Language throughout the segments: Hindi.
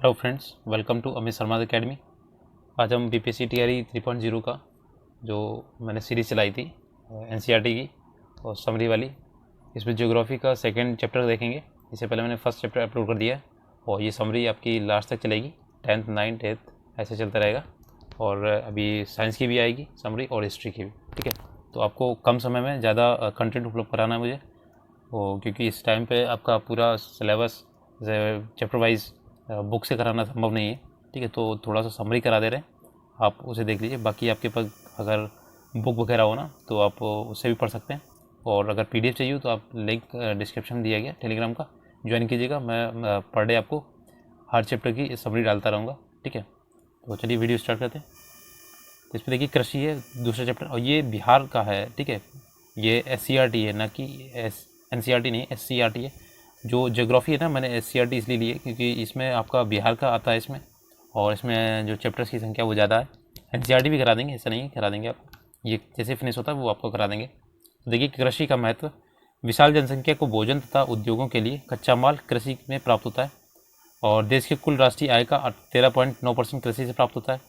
Hello friends, welcome to Amit Sharma academy. आज हम बीपीएससी टीआरई 3.0 का जो मैंने सीरीज़ चलाई थी एनसीईआरटी की और समरी वाली, इसमें ज्योग्राफी का सेकंड चैप्टर देखेंगे। इससे पहले मैंने फर्स्ट चैप्टर अपलोड कर दिया है और ये समरी आपकी लास्ट तक चलेगी, 10th 9th 8th ऐसे चलता रहेगा। और अभी साइंस की भी आएगी समरी और हिस्ट्री की भी, ठीक है। तो आपको कम समय में ज़्यादा कंटेंट उपलब्ध कराना है मुझे, क्योंकि इस टाइम पे आपका पूरा सिलेबस चैप्टर वाइज बुक से कराना संभव नहीं है, ठीक है। तो थोड़ा सा समरी करा दे रहे हैं, आप उसे देख लीजिए। बाकी आपके पास अगर बुक वगैरह हो ना तो आप उससे भी पढ़ सकते हैं, और अगर पीडीएफ चाहिए तो आप लिंक डिस्क्रिप्शन में दिया गया टेलीग्राम का, ज्वाइन कीजिएगा। मैं पर डे आपको हर चैप्टर की समरी डालता रहूँगा, ठीक है। तो चलिए वीडियो स्टार्ट करते हैं। तो इसमें देखिए कृषि है दूसरा चैप्टर, और ये बिहार का है, ठीक है। ये SCERT है, ना कि NCERT नहीं, SCERT है। जो ज्योग्राफी है ना, मैंने SCERT इसलिए लिए क्योंकि इसमें आपका बिहार का आता है इसमें, और इसमें जो चैप्टर्स की संख्या वो ज़्यादा है। NCERT भी करा देंगे, ऐसा नहीं है, करा देंगे आप, ये जैसे फिनिश होता है वो आपको करा देंगे। तो देखिए कृषि का महत्व, विशाल जनसंख्या को भोजन तथा उद्योगों के लिए कच्चा माल कृषि में प्राप्त होता है, और देश के कुल राष्ट्रीय आय का 13.9% कृषि से प्राप्त होता है,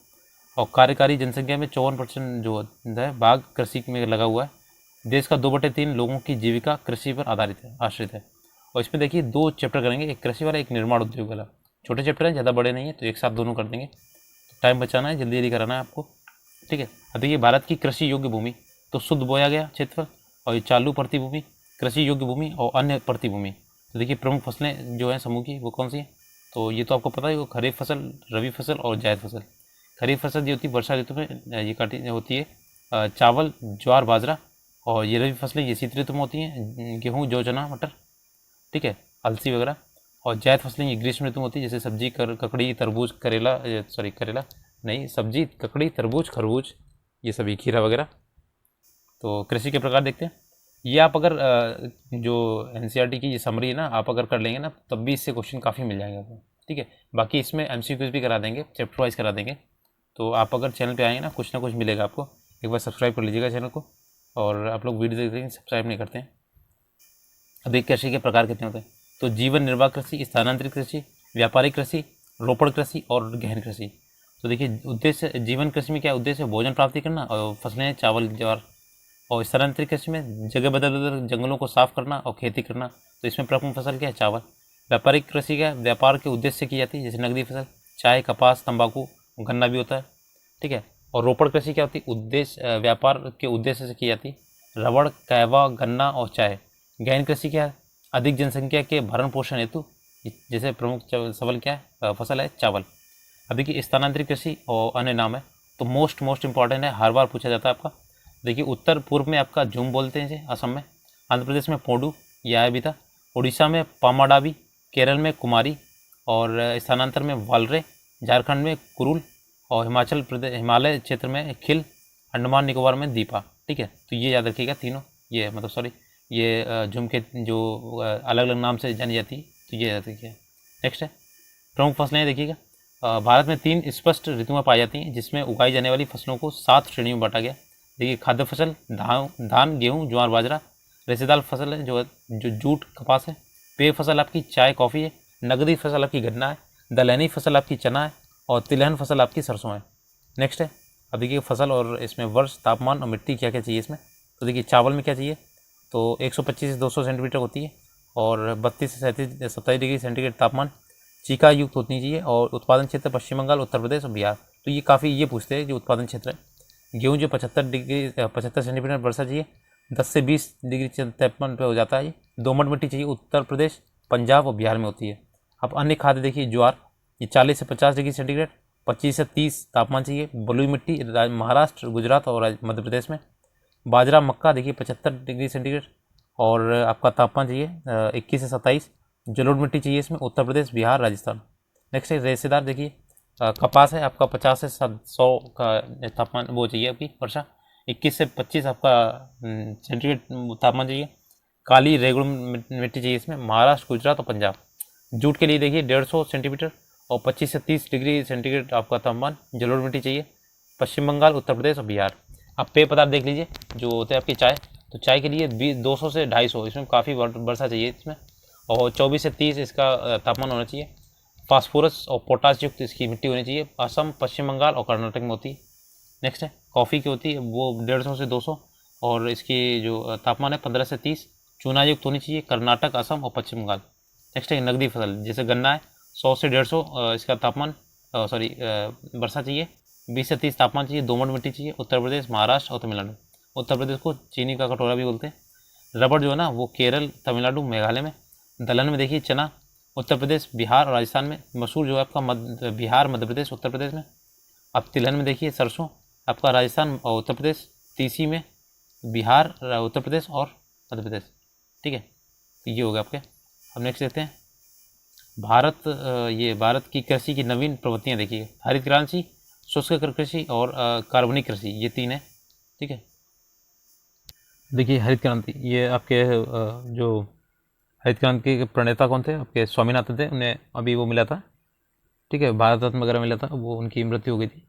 और कार्यकारी जनसंख्या में 54% जो है भाग कृषि में लगा हुआ है। देश का 2/3 लोगों की जीविका कृषि पर आश्रित है। और इसमें देखिए दो चैप्टर करेंगे, एक कृषि वाला, एक निर्माण उद्योग वाला। छोटे चैप्टर हैं, ज़्यादा बड़े नहीं है, तो एक साथ दोनों कर देंगे। तो टाइम बचाना है, जल्दी जल्दी कराना है आपको, ठीक है। अब देखिए भारत की कृषि योग्य भूमि, तो शुद्ध बोया गया क्षेत्रफल, और ये चालू प्रतिभूमि, कृषि योग्य भूमि और अन्य प्रतिभूमि। तो देखिए प्रमुख फसलें जो हैं समूह की वो कौन सी हैं, तो ये तो आपको पता है, वो खरीफ फसल, रबी फसल और जायद फसल। खरीफ फसल जो होती है वर्षा ऋतु में ये काटी होती है, चावल, ज्वार, बाजरा। और ये रबी फसलें ये शीत ऋतु में होती हैं, गेहूँ, जौ, चना, मटर, ठीक है, अलसी वगैरह। और जायद फसलें ये ग्रीष्म ऋतु में होती है, जैसे सब्जी, ककड़ी, तरबूज, करेला, सॉरी करेला नहीं, सब्जी, ककड़ी, तरबूज, खरबूज, ये सभी, खीरा वगैरह। तो कृषि के प्रकार देखते हैं। ये आप अगर जो NCERT की ये समरी है ना, आप अगर कर लेंगे ना, तब भी इससे क्वेश्चन काफ़ी मिल जाएंगे आपको, ठीक है। बाकी इसमें MCQs भी करा देंगे, चैप्टर वाइज करा देंगे। तो आप अगर चैनल पे आएंगे ना, कुछ ना कुछ मिलेगा आपको। एक बार सब्सक्राइब कर लीजिएगा चैनल को, और आप लोग वीडियो देखते हैं सब्सक्राइब नहीं करते हैं। अब एक कृषि के प्रकार कितने होते हैं, तो जीवन निर्वाह कृषि, स्थानांतरित कृषि, व्यापारिक कृषि, रोपण कृषि और गहन कृषि। तो देखिए उद्देश्य जीवन कृषि में क्या उद्देश्य है, भोजन प्राप्ति करना, और फसलें हैं चावल, ज्वार। और स्थानांतरित कृषि में जगह बदल बदल जंगलों को साफ करना और खेती करना, तो इसमें प्रमुख फसल क्या है, चावल। व्यापारिक कृषि क्या है, व्यापार के उद्देश्य से की जाती है, जैसे नकदी फसल, चाय, कपास, तंबाकू, गन्ना भी होता है, ठीक है। और रोपण कृषि क्या होती है, उद्देश्य व्यापार के उद्देश्य से की जाती है, रबड़, कहवा, गन्ना और चाय। गहन कृषि क्या है, अधिक जनसंख्या के भरण पोषण हेतु, जैसे प्रमुख सवाल क्या है, फसल है चावल। अब देखिए स्थानांतरित कृषि और अन्य नाम है, तो मोस्ट इंपॉर्टेंट है, हर बार पूछा जाता है आपका। देखिए उत्तर पूर्व में आपका झूम बोलते हैं इसे, असम में। आंध्र प्रदेश में पोडू, यह आया भी था। उड़ीसा में पामाडावी, केरल में कुमारी, और स्थानांतर में वालरे, झारखंड में कुरुल, और हिमाचल प्रदेश हिमालय क्षेत्र में खिल, अंडमान निकोबार में दीपा, ठीक है। तो ये याद रखिएगा तीनों, ये मतलब सॉरी ये झुम के जो अलग अलग नाम से जानी जाती है, तो ये याद रखिए। नेक्स्ट है प्रमुख फसलें, देखिएगा भारत में 3 स्पष्ट ऋतुएं पाई जाती हैं, जिसमें उगाई जाने वाली फसलों को 7 श्रेणियों में बांटा गया। देखिए खाद्य फसल धान, गेहूँ, ज्वार, बाजरा। रेशेदार फसल है जो जूट, कपास है। पेय फसल आपकी चाय, कॉफ़ी है। नगदी फसल आपकी गन्ना है। दलहनी फसल आपकी चना है, और तिलहन फसल आपकी सरसों है। नेक्स्ट है, अब देखिए फसल और इसमें वर्ष, तापमान और मिट्टी क्या क्या चाहिए इसमें। तो देखिए चावल में क्या चाहिए, तो 125 से 200 सेंटीमीटर होती है, और 32 से 27 डिग्री सेंटीग्रेड तापमान, चीका युक्त होनी चाहिए। और उत्पादन क्षेत्र पश्चिम बंगाल, उत्तर प्रदेश और बिहार। तो ये काफ़ी ये पूछते हैं जो उत्पादन क्षेत्र है। गेहूँ जो 75 सेंटीमीटर वर्षा चाहिए, 10 से 20 डिग्री तापमान पे हो जाता है। ये दोमट मिट्टी चाहिए, उत्तर प्रदेश, पंजाब और बिहार में होती है। अब अन्य खाद्य देखिए ज्वार, ये 40 से 50 डिग्री सेंटीग्रेड, 25 से 30 तापमान चाहिए। बलुई मिट्टी महाराष्ट्र, गुजरात और मध्य प्रदेश में। बाजरा, मक्का देखिए 75 डिग्री सेंटीग्रेड, और आपका तापमान चाहिए 21 से 27। जलोढ़ मिट्टी चाहिए इसमें, उत्तर प्रदेश, बिहार, राजस्थान। नेक्स्ट है रेशेदार, देखिए कपास है आपका 50 से 100 का तापमान वो चाहिए आपकी वर्षा, 21 से 25 आपका सेंटीग्रेड तापमान चाहिए। काली रेगुड़ मिट्टी चाहिए इसमें, महाराष्ट्र, गुजरात और पंजाब। जूट के लिए देखिए 150 सेंटीमीटर और 25 से 30 डिग्री सेंटीग्रेड आपका तापमान। जलोढ़ मिट्टी चाहिए, पश्चिम बंगाल, उत्तर प्रदेश और बिहार। आप पेय पदार्थ देख लीजिए जो होते हैं आपकी चाय, तो चाय के लिए 200 से 250, इसमें काफ़ी वर्षा चाहिए इसमें, और 24 से 30 इसका तापमान होना चाहिए। फास्फोरस और पोटास युक्त इसकी मिट्टी होनी चाहिए। असम, पश्चिम बंगाल और कर्नाटक में होती है। नेक्स्ट है कॉफ़ी की होती है, वो 150 से 200 और इसकी जो तापमान है 15 से 30, चूना युक्त होनी चाहिए, कर्नाटक, असम और पश्चिम बंगाल। नेक्स्ट है नकदी फसल, जैसे गन्ना है 100 से 150 इसका तापमान वर्षा चाहिए, 20 से 30 तापमान चाहिए, दोमट मिट्टी चाहिए, उत्तर प्रदेश, महाराष्ट्र और तमिलनाडु। उत्तर प्रदेश को चीनी का कटोरा भी बोलते हैं। रबड़ जो है ना वो केरल, तमिलनाडु, मेघालय में। दलहन में देखिए चना, उत्तर प्रदेश, बिहार और राजस्थान में। मसूर जो है आपका बिहार, मध्य प्रदेश, उत्तर प्रदेश में। अब तिलहन में देखिए सरसों आपका राजस्थान और उत्तर प्रदेश, तीसी में बिहार, उत्तर प्रदेश और मध्य प्रदेश। ठीक है, तो ये हो गया आपके। अब नेक्स्ट देखते हैं भारत, ये भारत की कृषि की नवीन प्रवृत्तियाँ देखिए। हरित क्रांति, शुष्क कृषि और कार्बनिक कृषि, ये 3 है। ठीक है, देखिए हरित क्रांति, ये आपके जो हरित क्रांति के प्रणेता कौन थे, आपके स्वामीनाथन थे, उन्हें अभी वो मिला था। ठीक है, भारत रत्न वगैरह मिला था, वो उनकी मृत्यु हो गई थी।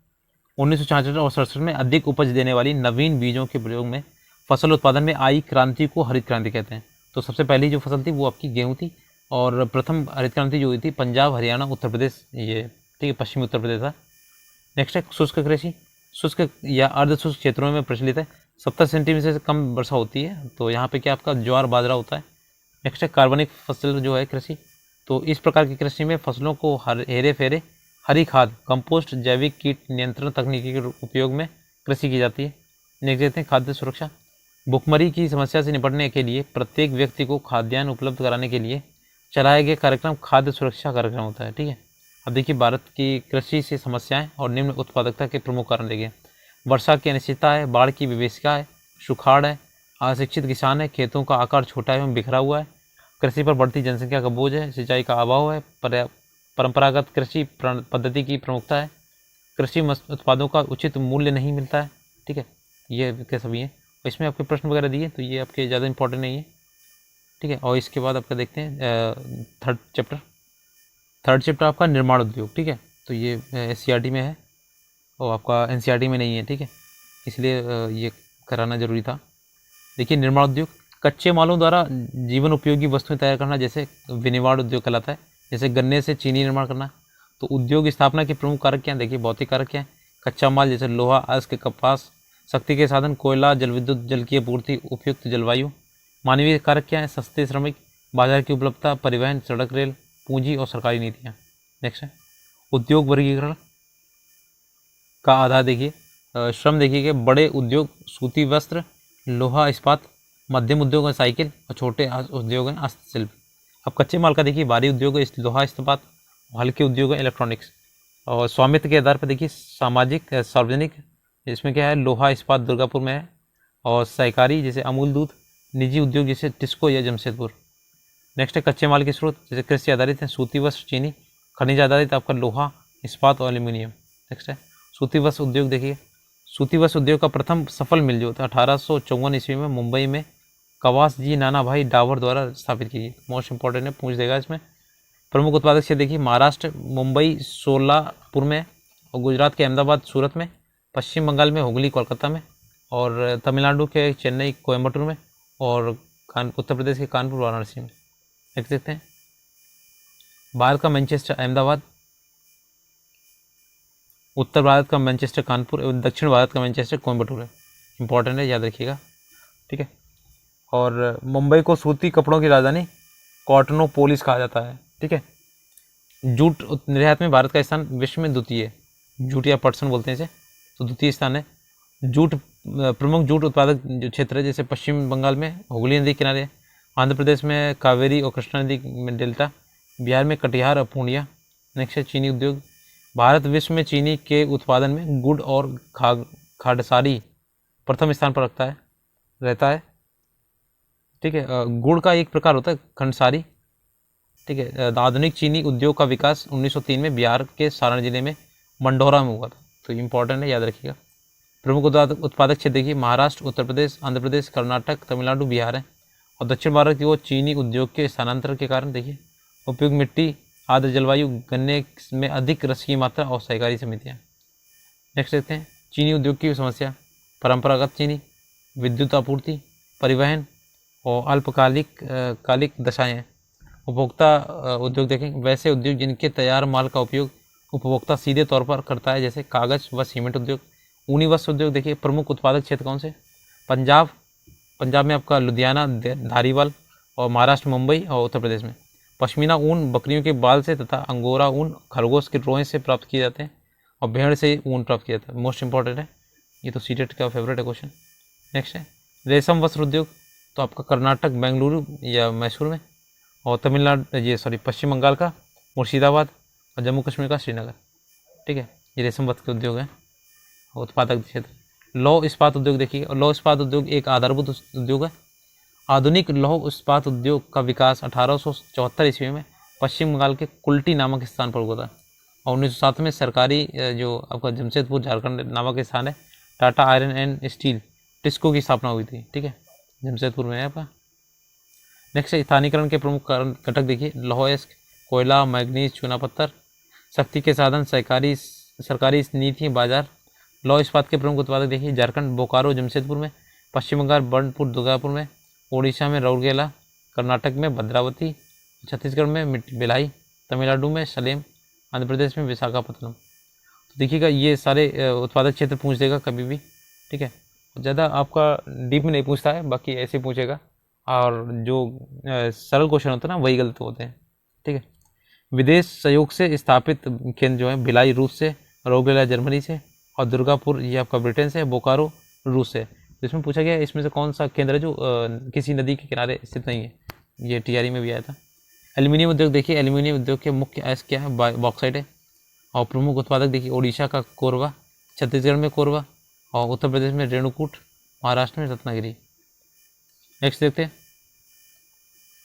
1966 और 67 में अधिक उपज देने वाली नवीन बीजों के प्रयोग में फसल उत्पादन में आई क्रांति को हरित क्रांति कहते हैं। तो सबसे पहली जो फसल थी वो आपकी गेहूँ थी, और प्रथम हरित क्रांति जो हुई थी पंजाब, हरियाणा, उत्तर प्रदेश, ये ठीक है पश्चिमी उत्तर प्रदेश था। नेक्स्ट है शुष्क कृषि, शुष्क या अर्ध शुष्क क्षेत्रों में प्रचलित है। 70 सेंटीमीटर से कम वर्षा होती है, तो यहाँ पे क्या आपका ज्वार बाजरा होता है। नेक्स्ट है कार्बनिक फसल जो है कृषि, तो इस प्रकार की कृषि में फसलों को हेरे फेरे, हरी खाद, कंपोस्ट, जैविक कीट नियंत्रण तकनीकी के उपयोग में कृषि की जाती है। नेक्स्ट देखते हैं खाद्य सुरक्षा, भुखमरी की समस्या से निपटने के लिए प्रत्येक व्यक्ति को खाद्यान्न उपलब्ध कराने के लिए चलाए गए कार्यक्रम खाद्य सुरक्षा कार्यक्रम होता है। ठीक है, अब देखिए भारत की कृषि से समस्याएं और निम्न उत्पादकता के प्रमुख कारण देखिए। वर्षा की अनिश्चितता है, बाढ़ की विभीषिका है, सुखाड़ है, अशिक्षित किसान है, खेतों का आकार छोटा एवं बिखरा हुआ है, कृषि पर बढ़ती जनसंख्या का बोझ है, सिंचाई का अभाव है, परंपरागत कृषि पद्धति की प्रमुखता है, कृषि उत्पादों का उचित मूल्य नहीं मिलता है। ठीक है, ये क्या सभी हैं। इसमें आपके प्रश्न वगैरह दिए, तो ये आपके ज़्यादा इंपॉर्टेंट नहीं है। ठीक है, और इसके बाद आपका देखते हैं थर्ड चैप्टर आपका निर्माण उद्योग। ठीक है, तो ये SCERT में है और आपका NCERT में नहीं है। ठीक है, इसलिए ये कराना जरूरी था। देखिए निर्माण उद्योग, कच्चे मालों द्वारा जीवन उपयोगी वस्तुएं तैयार करना, जैसे विनिर्माण उद्योग कहलाता है। जैसे गन्ने से चीनी निर्माण करना। तो उद्योग स्थापना के प्रमुख कारक क्या हैं, देखिए भौतिक कारक क्या है। कच्चा माल जैसे लोहा, अयस्क, कपास, शक्ति के साधन, कोयला, जल विद्युत, जल की आपूर्ति, उपयुक्त जलवायु। मानवीय कारक क्या है, सस्ते श्रमिक, बाजार की उपलब्धता, परिवहन, सड़क, रेल, पूंजी और सरकारी नीतियाँ। नेक्स्ट है उद्योग वर्गीकरण का आधार देखिए। श्रम देखिए कि बड़े उद्योग सूती वस्त्र, लोहा इस्पात, मध्यम उद्योग है साइकिल और छोटे उद्योग हैं हस्तशिल्प। अब कच्चे माल का देखिए भारी उद्योग है लोहा इस्पात, हल्के उद्योग है इलेक्ट्रॉनिक्स। और स्वामित्व के आधार पर देखिए सामाजिक सार्वजनिक, इसमें क्या है लोहा इस्पात दुर्गापुर में है, और सहकारी जैसे अमूल दूध, निजी उद्योग जैसे टिस्को या जमशेदपुर। नेक्स्ट है कच्चे माल के स्रोत, जैसे कृषि आधारित है सूती वस्त्र, चीनी, खनिज आधारित आपका लोहा इस्पात और एल्यूमिनियम। नेक्स्ट है सूती वस्त्र उद्योग देखिए। सूती वस्त्र उद्योग का प्रथम सफल मिल जो था 1854 ईस्वी में मुंबई में कवास जी नाना भाई डावर द्वारा स्थापित की गई। मोस्ट इंपॉर्टेंट है, पूछ देगा इसमें। प्रमुख उत्पादक क्षेत्र देखिए महाराष्ट्र मुंबई सोलापुर में, और गुजरात के अहमदाबाद सूरत में, पश्चिम बंगाल में हुगली कोलकाता में, और तमिलनाडु के चेन्नई कोयम्बटूर में, और उत्तर प्रदेश के कानपुर वाराणसी में। देख सकते हैं भारत का मैनचेस्टर अहमदाबाद, उत्तर भारत का मैनचेस्टर कानपुर एवं दक्षिण भारत का मैनचेस्टर कोयम्बटूर है। इंपॉर्टेंट है, याद रखिएगा। ठीक है, और मुंबई को सूती कपड़ों की राजधानी कॉटनोपोलिस कहा जाता है। ठीक है, जूट निर्यात में भारत का स्थान विश्व में द्वितीय है। जूट या पटसन बोलते हैं इसे, तो द्वितीय स्थान है। जूट प्रमुख जूट उत्पादक जो क्षेत्र है, जैसे पश्चिम बंगाल में हुगली नदी किनारे, आंध्र प्रदेश में कावेरी और कृष्णा नदी में डेल्टा, बिहार में कटिहार और पूर्णिया। नेक्स्ट है चीनी उद्योग। भारत विश्व में चीनी के उत्पादन में गुड़ और खांडसारी प्रथम स्थान पर रहता है। ठीक है, गुड़ का एक प्रकार होता है खंडसारी। ठीक है, आधुनिक चीनी उद्योग का विकास 1903 में बिहार के सारण जिले में मंडोरा में हुआ था। तो इंपॉर्टेंट है, याद रखिएगा। प्रमुख उत्पादक क्षेत्र देखिए महाराष्ट्र, उत्तर प्रदेश, आंध्र प्रदेश, कर्नाटक, तमिलनाडु, बिहार है। और दक्षिण भारत की वो चीनी उद्योग के स्थानांतरण के कारण देखिए उपयुक्त मिट्टी, आर्द्र जलवायु, गन्ने में अधिक रस की मात्रा और सहकारी समितियाँ। नेक्स्ट देखते हैं चीनी उद्योग की समस्या। परंपरागत चीनी, विद्युत आपूर्ति, परिवहन और अल्पकालिक कालिक दशाएँ। उपभोक्ता उद्योग देखें, वैसे उद्योग जिनके तैयार माल का उपयोग उपभोक्ता सीधे तौर पर करता है, जैसे कागज व सीमेंट उद्योग। ऊनी वस्त्र उद्योग देखिए, प्रमुख उत्पादक क्षेत्र कौन से? पंजाब, पंजाब में आपका लुधियाना, धारीवाल, और महाराष्ट्र मुंबई, और उत्तर प्रदेश में। पश्मीना ऊन बकरियों के बाल से तथा अंगोरा ऊन खरगोश के रोए से प्राप्त किए जाते हैं, और भेड़ से ऊन प्राप्त किया जाता है। मोस्ट इंपॉर्टेंट है, ये तो सीटेट का फेवरेट है क्वेश्चन। नेक्स्ट है रेशम वस्त्र उद्योग, तो आपका कर्नाटक बेंगलुरु या मैसूर में, और तमिलनाडु पश्चिम बंगाल का मुर्शिदाबाद, और जम्मू कश्मीर का श्रीनगर। ठीक है, ये रेशम वस्त्र के उद्योग हैं, उत्पादक क्षेत्र। लौह इस्पात उद्योग देखिए, लौह इस्पात उद्योग एक आधारभूत उद्योग है। आधुनिक लौह इस्पात उद्योग का विकास 1874 ईस्वी में पश्चिम बंगाल के कुल्टी नामक स्थान पर हुआ था, और 1907 में सरकारी जो आपका जमशेदपुर झारखंड नामक स्थान है, Tata iron and steel TISCO की स्थापना हुई थी। ठीक है, जमशेदपुर में है आपका। नेक्स्ट स्थानीकरण के प्रमुख घटक देखिए, लौह अयस्क, कोयला, मैग्नीज, चूना पत्थर। शक्ति के साधन, सरकारी नीति, बाजार। लौह इस्पात के प्रमुख उत्पादक देखिए, झारखंड बोकारो जमशेदपुर में, पश्चिम बंगाल बर्नपुर दुर्गापुर में, ओडिशा में राउरकेला, कर्नाटक में भद्रावती, छत्तीसगढ़ में भिलाई, तमिलनाडु में सलेम, आंध्र प्रदेश में विशाखापत्तनम। तो देखिएगा ये सारे उत्पादक क्षेत्र पूछ देगा कभी भी। ठीक है, ज़्यादा आपका डीप में नहीं पूछता है, बाकी ऐसे पूछेगा, और जो सरल क्वेश्चन होते हैं ना वही गलत होते हैं। ठीक है, विदेश सहयोग से स्थापित केंद्र जो है, भिलाई रूस से, राउरकेला जर्मनी से, और दुर्गापुर ये आपका ब्रिटेन से, बोकारो रूस से। तो इसमें पूछा गया इसमें से कौन सा केंद्र है जो किसी नदी के किनारे स्थित नहीं है, ये टीआरई में भी आया था। एल्यूमिनियम उद्योग देखिए, एल्यूमिनियम उद्योग के मुख्य अयस्क क्या है? बॉक्साइट है, और प्रमुख उत्पादक देखिए ओडिशा का कोरबा, छत्तीसगढ़ में कोरबा, और उत्तर प्रदेश में रेणुकूट, महाराष्ट्र में रत्नागिरी। नेक्स्ट देखते हैं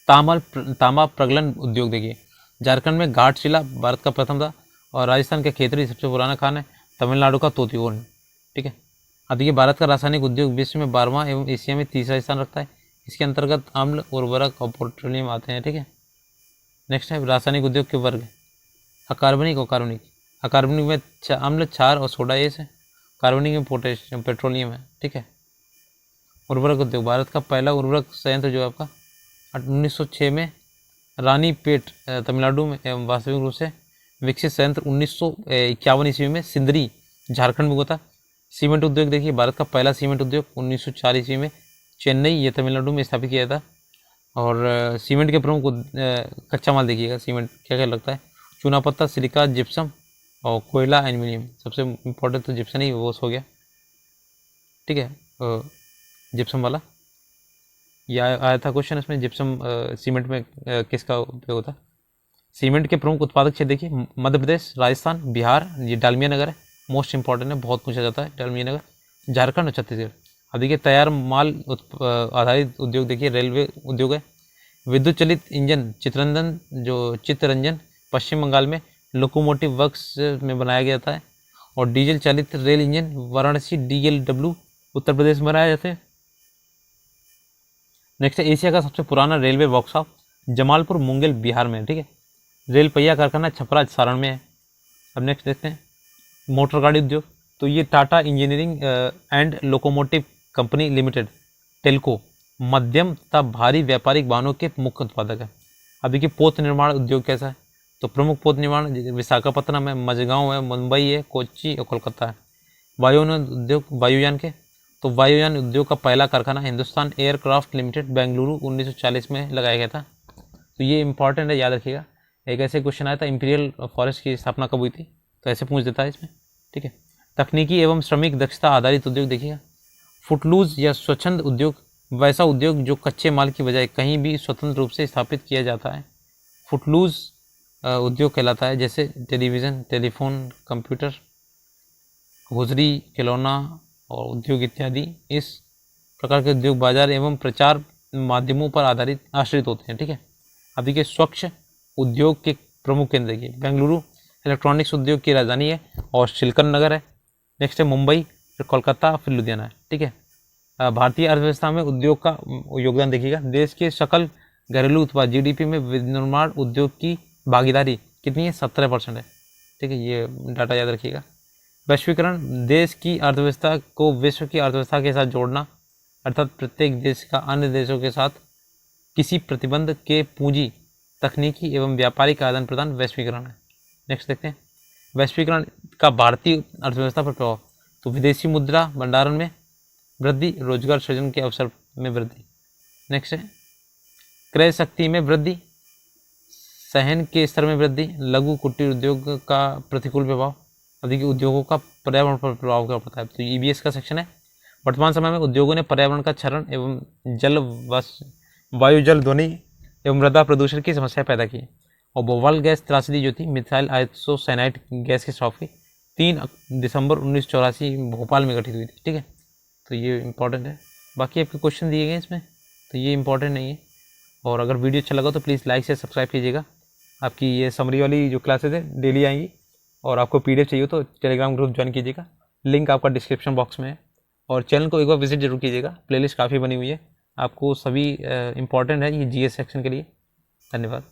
तांबा प्रगलन उद्योग देखिए, झारखंड में घाटशिला भारत का प्रथम था, और राजस्थान का खेतरी सबसे पुराना खान है, तमिलनाडु का तोतियोन। ठीक है, अब ये भारत का रासायनिक उद्योग विश्व में 12वां एवं एशिया में 3रा स्थान रखता है। इसके अंतर्गत अम्ल, उर्वरक और पेट्रोलियम आते हैं। ठीक है, नेक्स्ट है रासायनिक उद्योग के वर्ग, अकार्बनिक और कार्बनिक। अकार्बनिक में अम्ल, क्षार और सोडा एस है, कार्बनिक में पोटेशियम पेट्रोलियम है। ठीक है, उर्वरक उद्योग, भारत का पहला उर्वरक संयंत्र जो है आपका 1906 में रानीपेट तमिलनाडु में एवं वास्तविक रूप से विकसित संयंत्र 1951 ईस्वी में सिंदरी झारखंड में हुआ था। सीमेंट उद्योग देखिए, भारत का पहला सीमेंट उद्योग 1904 ईस्वी में चेन्नई ये तमिलनाडु में स्थापित किया था। और सीमेंट के प्रमुख कच्चा माल देखिएगा, सीमेंट क्या क्या लगता है? चूना पत्थर, सिलिका, जिप्सम और कोयला, एल्यूमिनियम। सबसे इम्पोर्टेंट तो जिप्सम ही वो हो गया। ठीक है, जिप्सम वाला यह आया था क्वेश्चन इसमें, जिप्सम सीमेंट में किसका उपयोग होता है? सीमेंट के प्रमुख उत्पादक क्षेत्र देखिए, मध्य प्रदेश, राजस्थान, बिहार, ये डालमिया नगर है, मोस्ट इंपॉर्टेंट है, बहुत पूछा जाता है डालमिया नगर, झारखंड और छत्तीसगढ़। अब देखिए तैयार माल आधारित उद्योग देखिए, रेलवे उद्योग है, विद्युत चलित इंजन चित्तरंजन पश्चिम बंगाल में लोकोमोटिव वर्क्स में बनाया गया था, और डीजल चालित rail engine Varanasi DLW Uttar Pradesh में बनाए जाते हैं। नेक्स्ट है एशिया का सबसे पुराना रेलवे वर्कशॉप जमालपुर मुंगेल बिहार में। ठीक है, रेल पहिया कारखाना छपरा सारण में है। अब नेक्स्ट देखते हैं मोटर गाड़ी उद्योग, तो ये Tata engineering and locomotive company limited Telco मध्यम तथा भारी व्यापारिक वाहनों के मुख्य उत्पादक है। अब देखिए पोत निर्माण उद्योग कैसा है, तो प्रमुख पोत निर्माण विशाखापत्तनम है, मझगांव है, मुंबई है, कोच्चि और कोलकाता है। वायुयान उद्योग, वायुयान के, तो वायुयान उद्योग का पहला कारखाना हिंदुस्तान एयरक्राफ्ट लिमिटेड बेंगलुरु 1940 में लगाया गया था। तो ये इंपॉर्टेंट है, याद रखिएगा। एक ऐसे क्वेश्चन आया था इंपीरियल फॉरेस्ट की स्थापना कब हुई थी, तो ऐसे पूछ देता है इसमें। ठीक है, तकनीकी एवं श्रमिक दक्षता आधारित उद्योग देखिएगा, फुटलूज या स्वच्छंद उद्योग वैसा उद्योग जो कच्चे माल की बजाय कहीं भी स्वतंत्र रूप से स्थापित किया जाता है, फुटलूज उद्योग कहलाता है। जैसे टेलीविज़न, टेलीफोन, कंप्यूटर, होजरी, खिलौना और उद्योग इत्यादि। इस प्रकार के उद्योग बाजार एवं प्रचार माध्यमों पर आश्रित होते हैं। ठीक है, अब देखिए स्वच्छ उद्योग के प्रमुख केंद्र देखिए, बेंगलुरु इलेक्ट्रॉनिक्स उद्योग की राजधानी है और सिलिकॉन नगर है। नेक्स्ट है मुंबई, फिर कोलकाता, फिर लुधियाना है। ठीक है, भारतीय अर्थव्यवस्था में उद्योग का योगदान देखिएगा, देश के सकल घरेलू उत्पाद GDP में विनिर्माण उद्योग की भागीदारी कितनी है? 17% है। ठीक है, ये डाटा याद रखिएगा। वैश्वीकरण, देश की अर्थव्यवस्था को विश्व की अर्थव्यवस्था के साथ जोड़ना, अर्थात प्रत्येक देश का अन्य देशों के साथ किसी प्रतिबंध के पूंजी तकनीकी एवं व्यापारिक आदान प्रदान वैश्वीकरण है। नेक्स्ट देखते हैं, वैश्वीकरण का भारतीय अर्थव्यवस्था पर प्रभाव। तो विदेशी मुद्रा भंडारण में वृद्धि, रोजगार सृजन के अवसर में वृद्धि। नेक्स्ट है, क्रय शक्ति में वृद्धि, सहन के स्तर में वृद्धि, लघु कुटीर उद्योग का प्रतिकूल प्रभाव, अधिक उद्योगों का पर्यावरण पर प्रभाव क्या पड़ता है। तो ईबीएस का सेक्शन है, वर्तमान समय में उद्योगों ने पर्यावरण का क्षरण एवं वायु जल ध्वनि एवं मृदा प्रदूषण की समस्या पैदा की। और भोपाल गैस त्रासदी जो थी, मिथाइल आइसोसाइनाइड गैस की स्टॉक 3 दिसंबर 1984 भोपाल में घटित हुई थी। ठीक है, तो ये इंपॉर्टेंट है। बाकी आपके क्वेश्चन दिए गए इसमें, तो ये इंपॉर्टेंट नहीं है। और अगर वीडियो अच्छा लगा तो प्लीज़ लाइक से सब्सक्राइब कीजिएगा। आपकी ये समरी वाली जो क्लासेज है डेली आएंगी, और आपको पीडीएफ चाहिए तो टेलीग्राम ग्रुप ज्वाइन कीजिएगा, लिंक आपका डिस्क्रिप्शन बॉक्स में है। और चैनल को एक बार विजिट जरूर कीजिएगा, प्लेलिस्ट काफ़ी बनी हुई है, आपको सभी इंपॉर्टेंट है ये जीएस सेक्शन के लिए। धन्यवाद।